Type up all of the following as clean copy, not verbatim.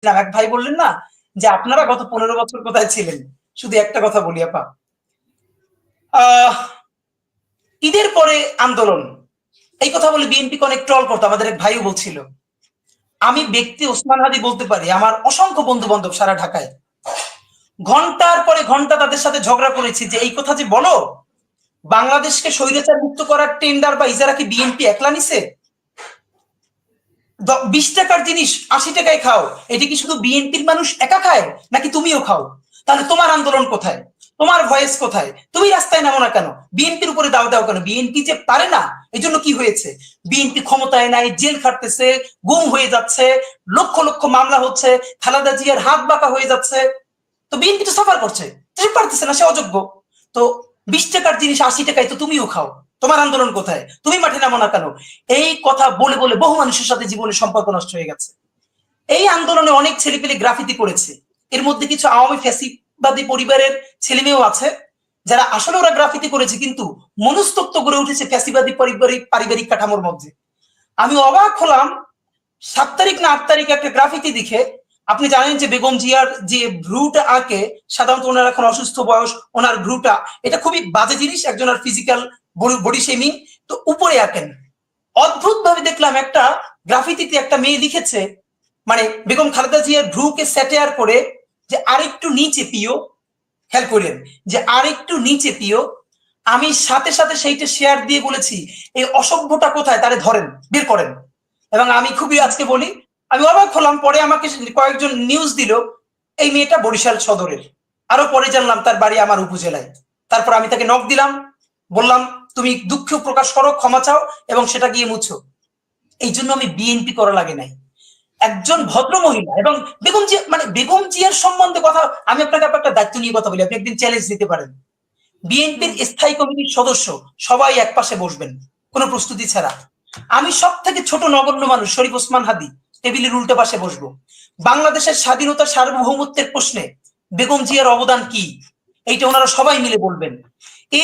এক ভাই বললেন না যে আপনারা গত 15 বছর কোথায় ছিলেন? শুধু একটা কথা বলি আপা, আহ ঈদের পরে আন্দোলন, এই কথা বলে বিএনপিকে অনেক ট্রল করতো। আমাদের এক ভাইও বলছিল, আমি ব্যক্তি ওসমান হাদি বলতে পারি, আমার অসংখ্য বন্ধু বান্ধব সারা ঢাকায়, ঘন্টার পরে ঘন্টা তাদের সাথে ঝগড়া করেছি যে এই কথা যে বলো, বাংলাদেশকে স্বৈরাচার মুক্ত করার টেন্ডার বা ইজারা কি বিএনপি একলা নিছে? 20 টাকার জিনিস 80 টাকায় খাও, এটি কি শুধু বিএনপির মানুষ একা খায় নাকি তুমিও খাও? তাহলে তোমার আন্দোলন কোথায়? তোমার ভয়েস কোথায়? তুমি রাস্তায় নামো না কেন? বিএনপির উপরে দাও দাও কেন? বিএনপি যে পারে না এই জন্য কি হয়েছে? বিএনপি ক্ষমতায় নাই, জেল খাটতেছে, গুম হয়ে যাচ্ছে, লক্ষ লক্ষ মামলা হচ্ছে, খালেদা জিয়ার হাত বাঁকা হয়ে যাচ্ছে। তো বিএনপি তো সাফার করছে, সে পারতেছে না, সে অযোগ্য। তো 20 টাকার জিনিস 80 টাকায় তো তুমিও খাও, তোমার আন্দোলন কোথায়? তুমি মাঠে নামো না কেন? এই কথা বলে বলে বহু মানুষের সাথে জীবনের সম্পর্ক নষ্ট হয়ে গেছে। এই আন্দোলনে অনেক ছেলেপেলে গ্রাফিতি করেছে, এর মধ্যে কিছু আওয়ামী ফ্যাসিবাদী পরিবারের ছেলেমেয়েও আছে, যারা আসলে ওরা গ্রাফিতি করেছে কিন্তু মনস্তত্ব গড়ে উঠেছে ফ্যাসিবাদী পারিবারিক কাঠামোর মধ্যে। আমি অবাক হলাম 7 তারিখ না 8 তারিখ একটা গ্রাফিতি দেখে। আপনি জানেন যে বেগম জিয়ার যে ভ্রুটা আঁকে, সাধারণত ওনার এখন অসুস্থ বয়স, ওনার ভ্রুটা এটা খুবই বাজে জিনিস, একজনের ফিজিক্যাল বডি শেমিং। তো উপরে আঁকেন, অদ্ভুত ভাবে দেখলাম একটা গ্রাফিতিতে একটা মেয়ে লিখেছে, মানে বেগম খালেদা জিয়ার ভ্রুকে স্যাটায়ার করে, যে আরেকটু নিচে পিও, খেয়াল করেন, যে আরেকটু নিচে পিও। আমি সাথে সাথে সেইটা শেয়ার দিয়ে বলেছি, এই অসভ্যটা কোথায়, তারে ধরেন, বের করেন। এবং আমি খুবই আজকে বলি, আমি অবাক হলাম, পরে আমাকে কয়েকজন নিউজ দিল এই মেয়েটা বরিশাল সদরের, আরো পরে জানলাম তার বাড়ি আমার উপজেলায়। তারপর আমি তাকে নক দিলাম, বললাম তুমি দুঃখ প্রকাশ করো, ক্ষমা চাও এবং সেটা গিয়ে মুছো। এই জন্য আমি বিএনপি করা লাগে নাই। একজন ভদ্র মহিলা এবং বেগম জিয়া, মানে বেগম জিয়ার সম্বন্ধে কথা, আমি আপনাকে একটা দায়িত্ব নিয়ে কথা বলি, আপনি একদিন চ্যালেঞ্জ দিতে পারেন। বিএনপির স্থায়ী কমিটির সদস্য সবাই এক পাশে বসবেন, কোনো প্রস্তুতি ছাড়া। আমি সব থেকে ছোট নগণ্য মানুষ শরীফ ওসমান হাদি টেবিলের উল্টো পাশে বসবো। বাংলাদেশের স্বাধীনতা সার্বভৌমত্বের প্রশ্নে বেগম জিয়ার অবদান কি, এইটা ওনারা সবাই মিলে বলবেন।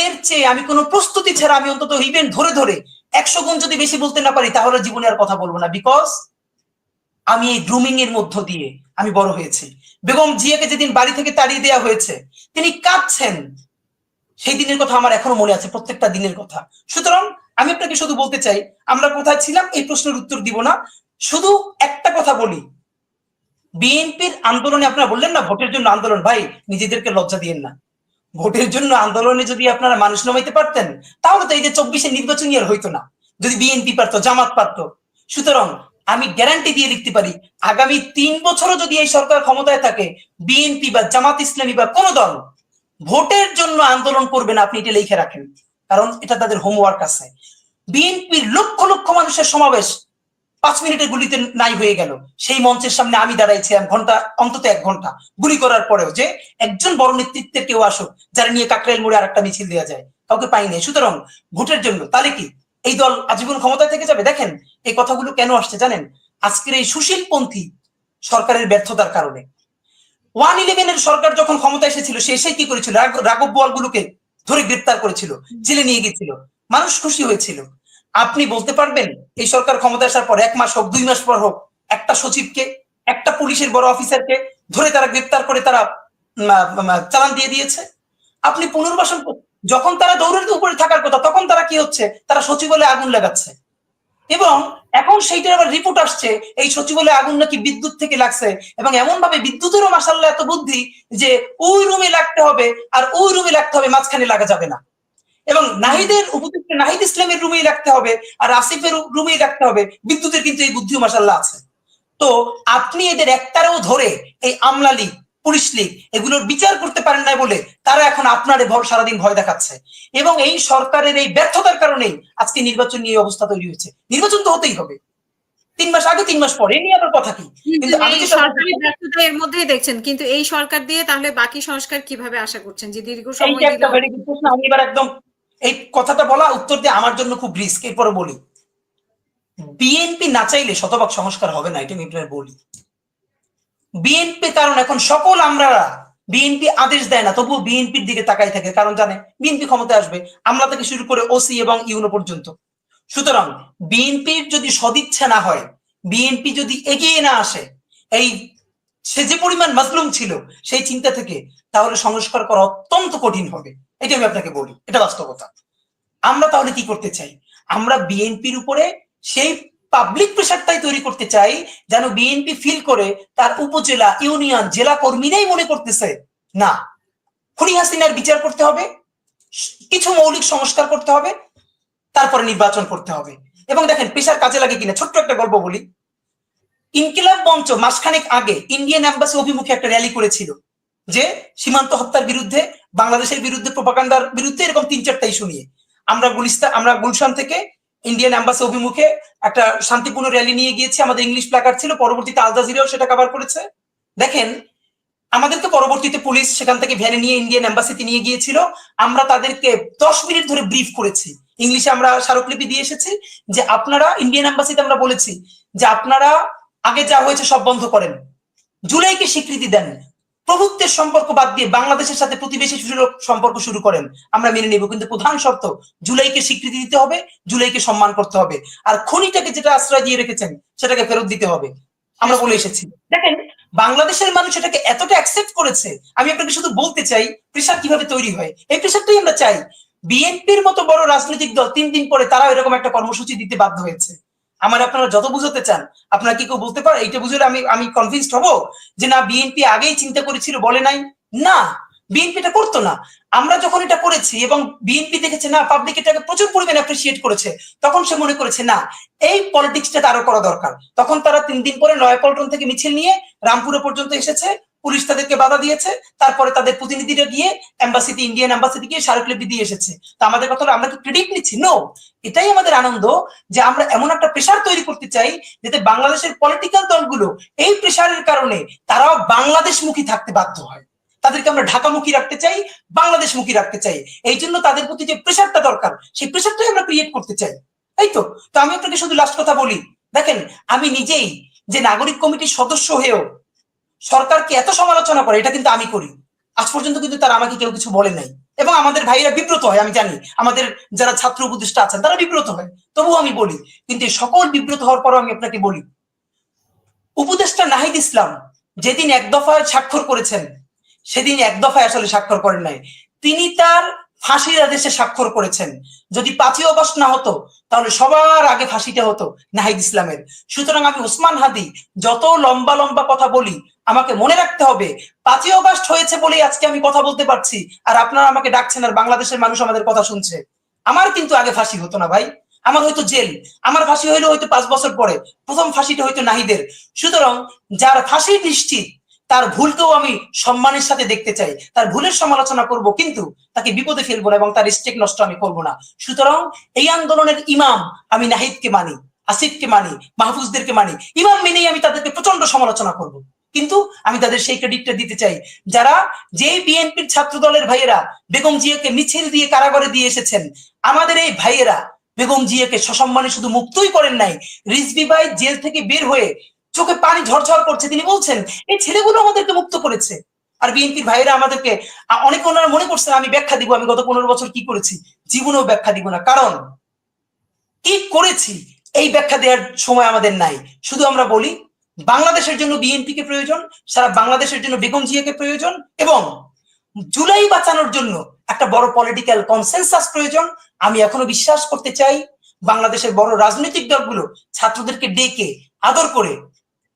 এর চেয়ে আমি কোনো প্রস্তুতি ছাড়া, আমি অন্তত ইভেন্ট ধরে ধরে 100 গুণ যদি বেশি বলতে না পারি, তাহলে জীবনে আর কথা বলবো না। বিকজ আমি এই গ্রুমিং এর মধ্য দিয়ে আমি বড় হয়েছি। বেগম জিয়াকে যেদিন বাড়ি থেকে তাড়িয়ে দেওয়া হয়েছে, তিনি কাঁদছেন, সেই দিনের কথা আমার এখনো মনে আছে, প্রত্যেকটা দিনের কথা। সুতরাং আমি আপনাকে শুধু বলতে চাই, আমরা কোথায় ছিলাম এই প্রশ্নের উত্তর দিব না, শুধু একটা কথা বলি, বিএনপির আন্দোলনে আপনারা বললেন না ভোটের জন্য আন্দোলন, ভাই নিজেদেরকে লজ্জা দিয়েন না। ভোটের জন্য আন্দোলনে যদি আপনারা মানুষ নামাইতে পারতেন, তাহলে তো এই যে 24-এর নির্বাচনী আর হইতো না, যদি বিএনপি পারতো, জামাত পারতো। সুতরাং আমি গ্যারান্টি দিয়ে লিখতে পারি, আগামী 3 বছরও যদি এই সরকার ক্ষমতায় থাকে, বিএনপি বা জামাত ইসলামী বা কোন দল ভোটের জন্য আন্দোলন করবে না, আপনি এটা লিখে রাখেন, কারণ এটা তাদের হোমওয়ার্ক আছে। বিএনপির লক্ষ লক্ষ মানুষের সমাবেশ 5 মিনিটের গুলিতে নাই হয়ে গেল, সেই মঞ্চের সামনে আমি দাঁড়াইছিলাম ঘন্টা, অন্তত 1 ঘন্টা গুলি করার পরেও, যে একজন বড় নেতৃত্বের কেউ আসুক যারা নিয়ে কাকরাইল মোড়ে আরেকটা মিছিল দেওয়া যায়, কাউকে পাই নাই। সুতরাং ভোটের জন্য তাহলে কি এই দল আজীবন ক্ষমতায় থেকে যাবে? দেখেন এই কথাগুলো কেন আসছে জানেন, আজকের এই সুশীলপন্থী সরকারের ব্যর্থতার কারণে। 111-এর সরকার যখন ক্ষমতা এসেছিল, সে এসে কি করেছিল, রাঘব বোয়ালগুলোকে ধরে গ্রেপ্তার করেছিল, জেলে নিয়ে গেছিল, মানুষ খুশি হয়েছিল। আপনি বলতে পারবেন এই সরকার ক্ষমতা আসার পর 1 মাস হোক 2 মাস পর হোক, একটা সচিবকে, একটা পুলিশের বড় অফিসারকে ধরে তারা গ্রেপ্তার করে তারা চালান দিয়ে দিয়েছে? আপনি পুনর্বাসন, যখন তারা দৌড়ের উপরে থাকার কথা, তখন তারা কি হচ্ছে, তারা সচিবালয়ে আগুন লাগাচ্ছে। এবং এখন সেইটার আবার রিপোর্ট আসছে এই সচিবালয়ে আগুন নাকি বিদ্যুৎ থেকে লাগছে, এবং এমন ভাবে বিদ্যুতেরও মাসাল্লাহ এত বুদ্ধি যে ওই রুমে লাগতে হবে আর ওই রুমে লাগতে হবে, মাঝখানে লাগা যাবে না। এবং নাহিদের উপযুক্ত নাহিদ ইসলামের রুমেই রাখতে হবে আর আসিফের রুমেই রাখতে হবে, বিদ্যুতের কিন্তু এই বুদ্ধিও মাসাল্লাহ আছে। তো আপনি এদের একটারেও ধরে এই আমলা লীগ, পুলিশ লীগ এগুলোর বিচার করতে পারেন না বলে তারা এখন আপনার সারাদিন ভয় দেখাচ্ছে। এবং এই সরকারের এই ব্যর্থতার কারণেই আজকে নির্বাচন নিয়ে অবস্থা তৈরি হয়েছে। নির্বাচন তো হতেই হবে, 3 মাস আগে 3 মাস পরে, নিয়ে আবার কথা কি? কিন্তু আমি যেটা সরকারি ব্যর্থতা এর মধ্যেই দেখছেন, কিন্তু এই সরকার দিয়ে তাহলে বাকি সংস্কার কিভাবে আশা করছেন, যে দীর্ঘ সময় এইটা একটা ভেরি গুড প্রশ্ন। আমি এবার একদম এই কথাটা বলা উত্তর দিয়ে আমার জন্য খুব রিস্ক, এরপরে বলি। বিএনপি না চাইলে শতভাগ সংস্কার হবে না, এটা আমি আপনার বলি। বিএনপি, কারণ এখন সকল আমরা, বিএনপি আদেশ দেয় না তবুও বিএনপির দিকে তাকাই থাকে, কারণ জানে বিএনপি ক্ষমতায় আসবে, আমলা থেকে শুরু করে ওসি এবং ইউনো পর্যন্ত। সুতরাং বিএনপির যদি সদিচ্ছা না হয়, বিএনপি যদি এগিয়ে না আসে, এই সে যে পরিমাণ মাজলুম ছিল সেই চিন্তা থেকে, তাহলে সংস্কার করা অত্যন্ত কঠিন হবে। এটা আমি আপনাকে বলি, এটা বাস্তবতা। আমরা তাহলে কি করতে চাই? আমরা বিএনপির উপরে সেই পাবলিক প্রেশারটাই তৈরি করতে চাই যেন বিএনপি ফিল করে তার উপজেলা, ইউনিয়ন, জেলা কর্মীরাই মনে করতেছে না, খুনি হাসিনার বিচার করতে হবে, কিছু মৌলিক সংস্কার করতে হবে, তারপরে নির্বাচন করতে হবে। এবং দেখেন প্রেশার কাজে লাগে কিনা, ছোট্ট একটা গল্প বলি। ইনকিলাব মঞ্চ মাসখানেক আগে ইন্ডিয়ান এম্বাসি অভিমুখে একটা র্যালি করেছিল যে সীমান্ত হত্যার বিরুদ্ধে, বাংলাদেশের বিরুদ্ধে, প্রোপাগান্ডার বিরুদ্ধে, এরকম 3-4টা ইস্যু নিয়ে। আমরা গুলশান থেকে ইন্ডিয়ান এম্বাসি অভিমুখে একটা শান্তিপূর্ণ র্যালি নিয়ে গিয়েছি, আমাদের ইংলিশ প্ল্যাকার্ড ছিল, পরবর্তীতে আল জাজিরাও সেটা কভার করেছে। দেখেন আমাদেরকে পরবর্তীতে পুলিশ সেখান থেকে ভ্যানে নিয়ে ইন্ডিয়ান এম্বাসিতে নিয়ে গিয়েছিল। আমরা তাদেরকে 10 মিনিট ধরে ব্রিফ করেছি, ইংলিশে আমরা স্মারকলিপি দিয়ে এসেছি যে আপনারা, ইন্ডিয়ান এম্বাসিতে আমরা বলেছি যে আপনারা আগে যা হয়েছে সব বন্ধ করেন, জুলাইকে স্বীকৃতি দেন, প্রভুত্বের সম্পর্ক বাদ দিয়ে বাংলাদেশের সাথে প্রতিবেশী সুলভ সম্পর্ক শুরু করেন, আমরা মেনে নেব, কিন্তু প্রধান শর্ত জুলাইকে স্বীকৃতি দিতে হবে, জুলাইকে সম্মান করতে হবে, আর খনিটাকে যেটা আশ্রয় দিয়ে রেখেছেন সেটাকে ফেরত দিতে হবে, আমরা বলে এসেছি। দেখেন বাংলাদেশের মানুষ এটাকে এতটা অ্যাকসেপ্ট করেছে। আমি আপনাকে শুধু বলতে চাই প্রেশার কিভাবে তৈরি হয়, এই প্রেশারটাই আমরা চাই। বিএনপির মতো বড় রাজনৈতিক দল 3 দিন পরে তারাও এরকম একটা কর্মসূচি দিতে বাধ্য হয়েছে। আমার আপনারা যত বুঝতে চান, আপনারা কি কেউ বলতে পারে এইটা বুঝলে আমি কনভিন্সড হব যে না বিএনপি আগেই চিন্তা করেছিল, বলে নাই? না, বিএনপি এটা করতো না। আমরা যখন এটা করেছি এবং বিএনপি দেখেছে না পাবলিক এটাকে প্রচুর পরিমাণে অ্যাপ্রিসিয়েট করেছে, তখন সে মনে করেছে না এই পলিটিক্সটা আরো করা দরকার। তখন তারা 3 দিন পরে নয়াপল্টন থেকে মিছিল নিয়ে রামপুরে পর্যন্ত এসেছে, পুলিশ তাদেরকে বাধা দিয়েছে, তারপরে তাদের প্রতিনিধিরা গিয়ে এম্বাসিতে, ইন্ডিয়ান এম্বাসিতে গিয়ে স্মারকলিপি দিয়ে এসেছে। তো আমাদের কথা আমরা কি ক্রেডিট নিচ্ছি? নো, এটাই আমাদের আনন্দ যে আমরা এমন একটা প্রেশার তৈরি করতে চাই যাতে বাংলাদেশের পলিটিক্যাল দলগুলো এই প্রেশারের কারণে তারাও বাংলাদেশমুখী থাকতে বাধ্য হয়। তাদেরকে আমরা ঢাকামুখী রাখতে চাই, বাংলাদেশমুখী রাখতে চাই। এই জন্য তাদের প্রতি যে প্রেশারটা দরকার সেই প্রেশারটাই আমরা ক্রিয়েট করতে চাই, তাই তো? তো আমি আপনাকে শুধু লাস্ট কথা বলি, দেখেন আমি নিজেই যে নাগরিক কমিটির সদস্য হয়েও সরকারকে এত সমালোচনা করে, এটা কিন্তু আমি করি। আজ পর্যন্ত কিন্তু তারা আমাকে কেউ কিছু বলে নাই, এবং আমাদের ভাইয়েরা বিব্রত হয়, আমি জানি আমাদের যারা ছাত্র উপদেষ্টা আছেন তারা বিব্রত হয়, তবুও আমি বলি। কিন্তু সকল বিব্রত হওয়ার পরও আমি আপনাকে বলি, উপদেষ্টা নাহিদ ইসলাম যেদিন 1 দফায় স্বাক্ষর করেছেন, সেদিন 1 দফায় আসলে স্বাক্ষর করেন নাই, তিনি তার ফাঁসির আদেশে স্বাক্ষর করেছেন। যদি 5ই অগস্ট না হতো তাহলে সবার আগে ফাঁসিটা হতো নাহিদ ইসলামের। সুতরাং আমি ওসমান হাদি যত লম্বা লম্বা কথা বলি, আমাকে মনে রাখতে হবে 5ই অগস্ট হয়েছে বলেই আজকে আমি কথা বলতে পারছি, আর আপনারা আমাকে ডাকছেন, আর বাংলাদেশের মানুষ আমাদের কথা শুনছে। আমার কিন্তু আগে ফাঁসি হতো না ভাই, আমার হয়তো জেল, আমার ফাঁসি হইলো হয়তো 5 বছর পরে, প্রথম ফাঁসিটা হয়তো নাহিদের। সুতরাং যার ফাঁসি নিশ্চিত তার ভুলকেও আমি সম্মানের সাথে দেখতে চাই, তার ভুলের সমালোচনা করব, কিন্তু তাকে বিপদে ফেলবো না এবং তার স্টেক নষ্ট আমি করবো না। সুতরাং এই আন্দোলনের ইমাম আমি নাহিদকে মানি, আসিফকে মানি, মাহফুজদেরকে মানি, ইমাম মেনেই আমি তাদেরকে প্রচন্ড সমালোচনা করব, কিন্তু আমি তাদের সেই ক্রেডিটটা দিতে চাই যারা, যে বিএনপির ছাত্র দলের ভাইয়েরা বেগম জিয়াকে মিছিল দিয়ে কারাগারে দিয়ে এসেছেন। আমাদের এই ভাইয়েরা বেগম জিয়াকে সসম্মানে শুধু মুক্তই করেন নাই, রিজভী ভাই জেল থেকে বের হয়ে চোখে পানি ঝরঝর করছে, তিনি বলছেন এই ছেলেগুলো আমাদেরকে মুক্ত করেছে। আর বিএনপির ভাইয়েরা আমাদেরকে, অনেকে ওনারা মনে করছেন আমি ব্যাখ্যা দিব, আমি গত 15 বছর কি করেছি, জীবনেও ব্যাখ্যা দিব না, কারণ কি করেছি এই ব্যাখ্যা দেওয়ার সময় আমাদের নাই। শুধু আমরা বলি বাংলাদেশের জন্য বিএনপিকে প্রয়োজন, সারা বাংলাদেশের জন্য বেগম জিয়াকে প্রয়োজন, এবং জুলাই বাঁচানোর জন্য একটা বড় পলিটিক্যাল কনসেনসাস প্রয়োজন। আমি এখনো বিশ্বাস করতে চাই বাংলাদেশের বড় রাজনৈতিক দলগুলো ছাত্রদেরকে ডেকে আদর করে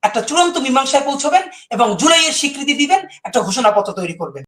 একটা চূড়ান্ত মীমাংসায় পৌঁছবেন এবং জুলাইয়ের স্বীকৃতি দিবেন, একটা ঘোষণাপত্র তৈরি করবেন।